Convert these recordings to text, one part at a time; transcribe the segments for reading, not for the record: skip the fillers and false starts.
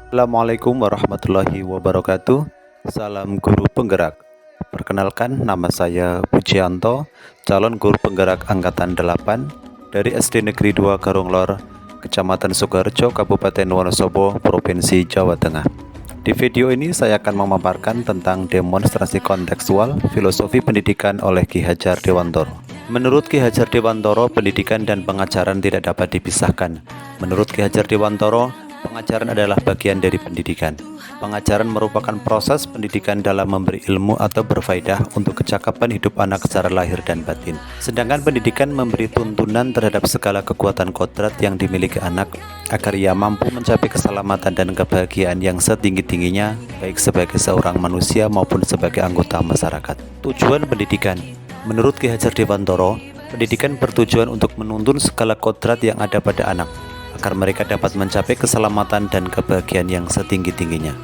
Assalamualaikum warahmatullahi wabarakatuh. Salam guru penggerak. Perkenalkan, nama saya Pujianto, calon guru penggerak angkatan 8 dari SD Negeri 2 Garunglor, Kecamatan Sukoharjo, Kabupaten Wonosobo, Provinsi Jawa Tengah. Di video ini saya akan memaparkan tentang demonstrasi kontekstual filosofi pendidikan oleh Ki Hajar Dewantoro. Menurut Ki Hajar Dewantoro, pendidikan dan pengajaran tidak dapat dipisahkan. Menurut Ki Hajar Dewantoro, pengajaran adalah bagian dari pendidikan. Pengajaran merupakan proses pendidikan dalam memberi ilmu atau berfaedah untuk kecakapan hidup anak secara lahir dan batin. Sedangkan pendidikan memberi tuntunan terhadap segala kekuatan kodrat yang dimiliki anak agar ia mampu mencapai keselamatan dan kebahagiaan yang setinggi-tingginya, baik sebagai seorang manusia maupun sebagai anggota masyarakat. Tujuan pendidikan. Menurut Ki Hajar Dewantoro, pendidikan bertujuan untuk menuntun segala kodrat yang ada pada anak agar mereka dapat mencapai keselamatan dan kebahagiaan yang setinggi-tingginya.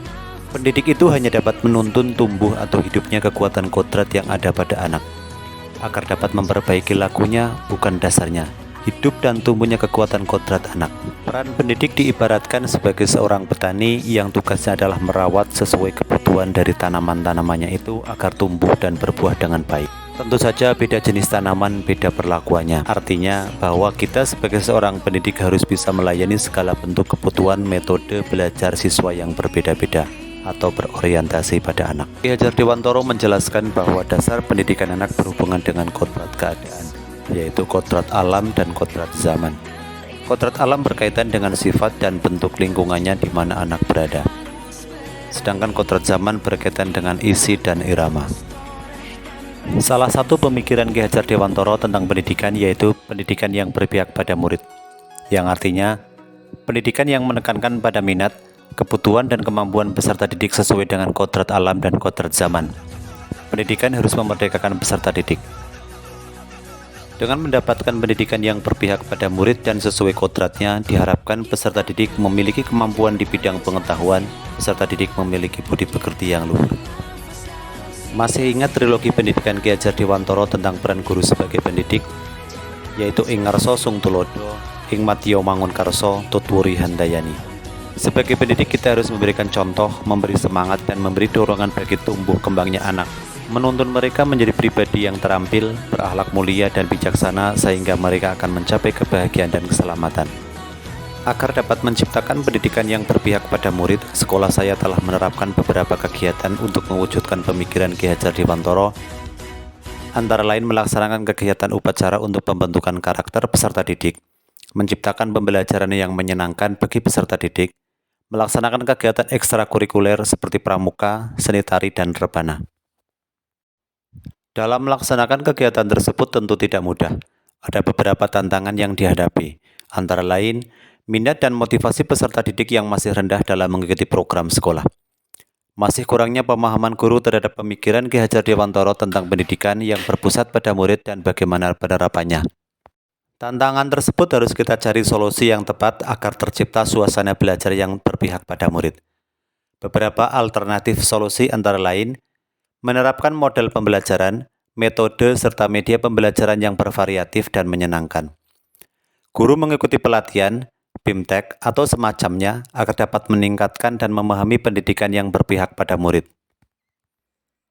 Pendidik itu hanya dapat menuntun tumbuh atau hidupnya kekuatan kodrat yang ada pada anak, agar dapat memperbaiki lakunya, bukan dasarnya, hidup dan tumbuhnya kekuatan kodrat anak. Peran pendidik diibaratkan sebagai seorang petani yang tugasnya adalah merawat sesuai kebutuhan dari tanaman-tanamannya itu agar tumbuh dan berbuah dengan baik. Tentu saja beda jenis tanaman, beda perlakuannya. Artinya bahwa kita sebagai seorang pendidik harus bisa melayani segala bentuk kebutuhan metode belajar siswa yang berbeda-beda atau berorientasi pada anak. Ki Hajar Dewantoro menjelaskan bahwa dasar pendidikan anak berhubungan dengan kodrat keadaan, yaitu kodrat alam dan kodrat zaman. Kodrat alam berkaitan dengan sifat dan bentuk lingkungannya di mana anak berada. Sedangkan kodrat zaman berkaitan dengan isi dan irama. Salah satu pemikiran Ki Hajar Dewantoro tentang pendidikan yaitu pendidikan yang berpihak pada murid, yang artinya pendidikan yang menekankan pada minat, kebutuhan dan kemampuan peserta didik sesuai dengan kodrat alam dan kodrat zaman. Pendidikan harus memerdekakan peserta didik. Dengan mendapatkan pendidikan yang berpihak pada murid dan sesuai kodratnya, diharapkan peserta didik memiliki kemampuan di bidang pengetahuan, peserta didik memiliki budi pekerti yang luhur. Masih ingat trilogi pendidikan Ki Hajar Dewantoro tentang peran guru sebagai pendidik, yaitu Ing Ngarso Sung Tulodo, Ing Matiyo Mangunkarso, Tutwuri Handayani. Sebagai pendidik kita harus memberikan contoh, memberi semangat dan memberi dorongan bagi tumbuh kembangnya anak, menuntun mereka menjadi pribadi yang terampil, berakhlak mulia dan bijaksana sehingga mereka akan mencapai kebahagiaan dan keselamatan. Agar dapat menciptakan pendidikan yang berpihak pada murid, sekolah saya telah menerapkan beberapa kegiatan untuk mewujudkan pemikiran Ki Hajar Dewantoro, antara lain melaksanakan kegiatan upacara untuk pembentukan karakter peserta didik, menciptakan pembelajaran yang menyenangkan bagi peserta didik, melaksanakan kegiatan ekstrakurikuler seperti pramuka, seni tari, dan rebana. Dalam melaksanakan kegiatan tersebut tentu tidak mudah. Ada beberapa tantangan yang dihadapi, antara lain minat dan motivasi peserta didik yang masih rendah dalam mengikuti program sekolah. Masih kurangnya pemahaman guru terhadap pemikiran Ki Hajar Dewantoro tentang pendidikan yang berpusat pada murid dan bagaimana penerapannya. Tantangan tersebut harus kita cari solusi yang tepat agar tercipta suasana belajar yang berpihak pada murid. Beberapa alternatif solusi antara lain, menerapkan model pembelajaran, metode serta media pembelajaran yang bervariatif dan menyenangkan. Guru mengikuti pelatihan, BIMTEK atau semacamnya agar dapat meningkatkan dan memahami pendidikan yang berpihak pada murid.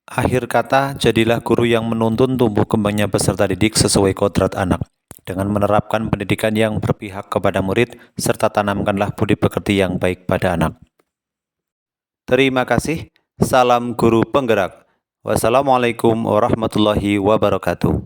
Akhir kata, jadilah guru yang menuntun tumbuh kembangnya peserta didik sesuai kodrat anak. Dengan menerapkan pendidikan yang berpihak kepada murid, serta tanamkanlah budi pekerti yang baik pada anak. Terima kasih. Salam guru penggerak. Wassalamualaikum warahmatullahi wabarakatuh.